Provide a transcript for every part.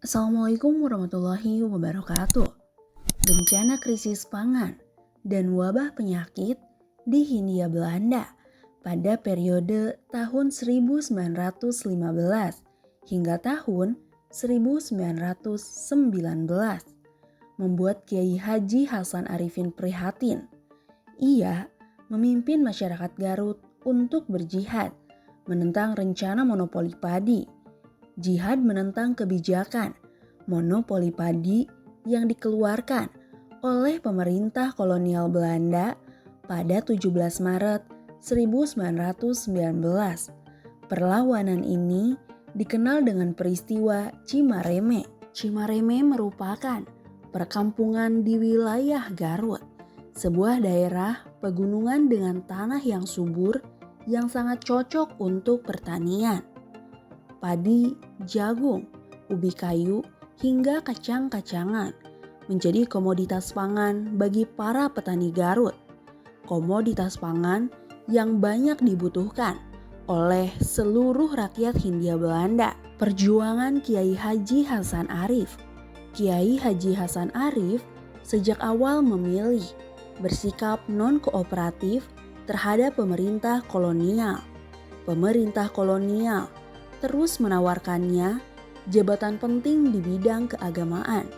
Assalamualaikum warahmatullahi wabarakatuh. Bencana krisis pangan dan wabah penyakit di Hindia Belanda pada periode tahun 1915 hingga tahun 1919 membuat Kiai Haji Hasan Arifin prihatin. Ia memimpin masyarakat Garut untuk berjihad menentang rencana monopoli padi. Jihad menentang kebijakan monopoli padi yang dikeluarkan oleh pemerintah kolonial Belanda pada 17 Maret 1919. Perlawanan ini dikenal dengan peristiwa Cimareme. Cimareme merupakan perkampungan di wilayah Garut, sebuah daerah pegunungan dengan tanah yang subur yang sangat cocok untuk pertanian. Padi, jagung, ubi kayu, hingga kacang-kacangan menjadi komoditas pangan bagi para petani Garut. Komoditas pangan yang banyak dibutuhkan oleh seluruh rakyat Hindia Belanda. Perjuangan Kiai Haji Hasan Arif. Kiai Haji Hasan Arif sejak awal memilih bersikap non-kooperatif terhadap pemerintah kolonial. Pemerintah kolonial terus menawarkannya jabatan penting di bidang keagamaan.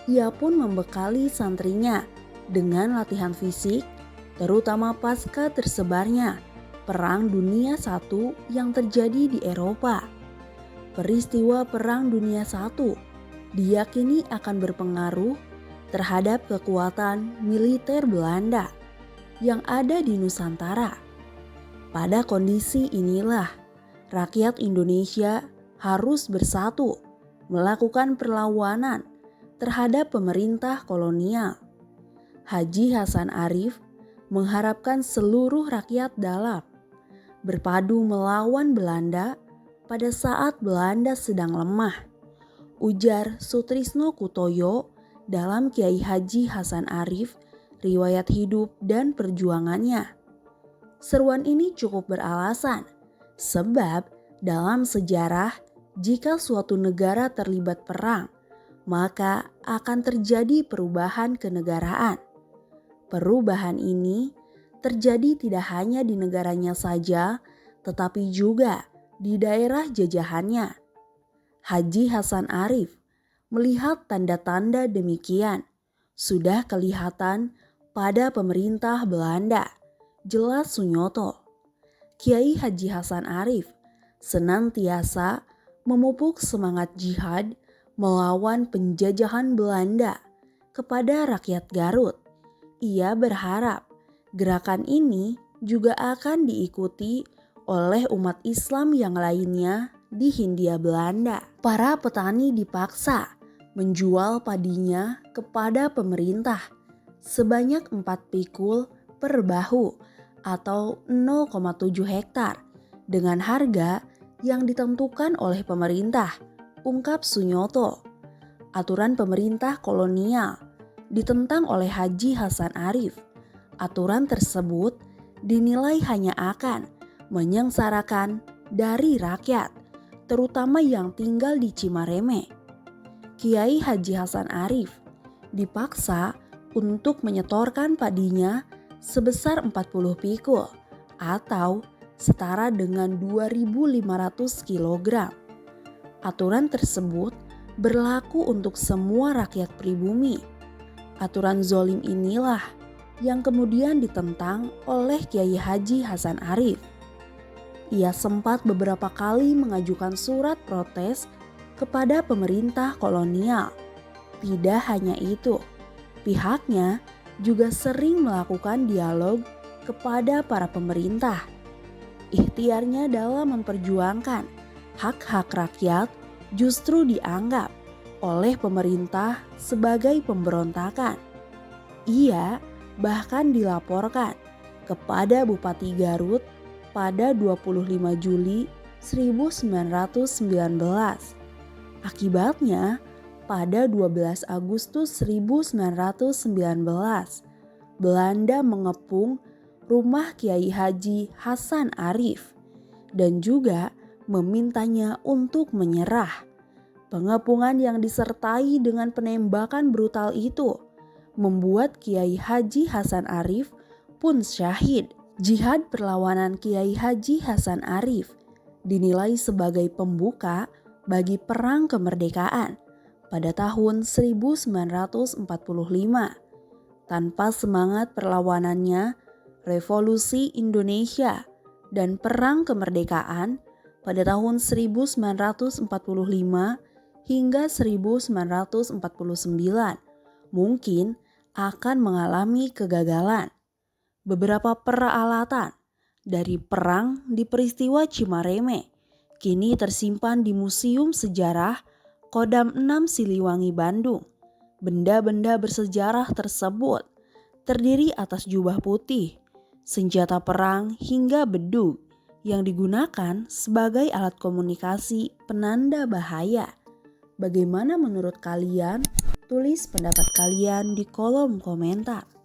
Ia pun membekali santrinya dengan latihan fisik, terutama pasca tersebarnya Perang Dunia I yang terjadi di Eropa. Peristiwa Perang Dunia I diyakini akan berpengaruh terhadap kekuatan militer Belanda yang ada di Nusantara. Pada kondisi inilah rakyat Indonesia harus bersatu melakukan perlawanan terhadap pemerintah kolonial. Haji Hasan Arif mengharapkan seluruh rakyat dalam berpadu melawan Belanda pada saat Belanda sedang lemah. Ujar Sutrisno Kutoyo dalam Kiai Haji Hasan Arif, riwayat hidup dan perjuangannya. Seruan ini cukup beralasan. Sebab dalam sejarah jika suatu negara terlibat perang, maka akan terjadi perubahan kenegaraan. Perubahan ini terjadi tidak hanya di negaranya saja, tetapi juga di daerah jajahannya. Haji Hasan Arif melihat tanda-tanda demikian sudah kelihatan pada pemerintah Belanda, jelas Sunyoto. Kiai Haji Hasan Arif senantiasa memupuk semangat jihad melawan penjajahan Belanda kepada rakyat Garut. Ia berharap gerakan ini juga akan diikuti oleh umat Islam yang lainnya di Hindia Belanda. Para petani dipaksa menjual padinya kepada pemerintah sebanyak 4 pikul per bahu atau 0,7 hektar dengan harga yang ditentukan oleh pemerintah, ungkap Sunyoto. Aturan pemerintah kolonial ditentang oleh Haji Hasan Arif. Aturan tersebut dinilai hanya akan menyengsarakan dari rakyat, terutama yang tinggal di Cimareme. Kiai Haji Hasan Arif dipaksa untuk menyetorkan padinya sebesar 40 pikul atau setara dengan 2.500 kg. Aturan tersebut berlaku untuk semua rakyat pribumi. Aturan zolim inilah yang kemudian ditentang oleh Kiai Haji Hasan Arif. Ia sempat beberapa kali mengajukan surat protes kepada pemerintah kolonial. Tidak hanya itu, pihaknya juga sering melakukan dialog kepada para pemerintah. Ikhtiarnya dalam memperjuangkan hak-hak rakyat justru dianggap oleh pemerintah sebagai pemberontakan. Ia bahkan dilaporkan kepada Bupati Garut pada 25 Juli 1919. Akibatnya, pada 12 Agustus 1919, Belanda mengepung rumah Kiai Haji Hasan Arif dan juga memintanya untuk menyerah. Pengepungan yang disertai dengan penembakan brutal itu membuat Kiai Haji Hasan Arif pun syahid. Jihad perlawanan Kiai Haji Hasan Arif dinilai sebagai pembuka bagi perang kemerdekaan pada tahun 1945. Tanpa semangat perlawanannya, Revolusi Indonesia dan Perang Kemerdekaan pada tahun 1945 hingga 1949 mungkin akan mengalami kegagalan. Beberapa peralatan dari perang di peristiwa Cimareme kini tersimpan di Museum Sejarah Kodam 6 Siliwangi, Bandung. Benda-benda bersejarah tersebut terdiri atas jubah putih, senjata perang hingga bedug yang digunakan sebagai alat komunikasi penanda bahaya. Bagaimana menurut kalian? Tulis pendapat kalian di kolom komentar.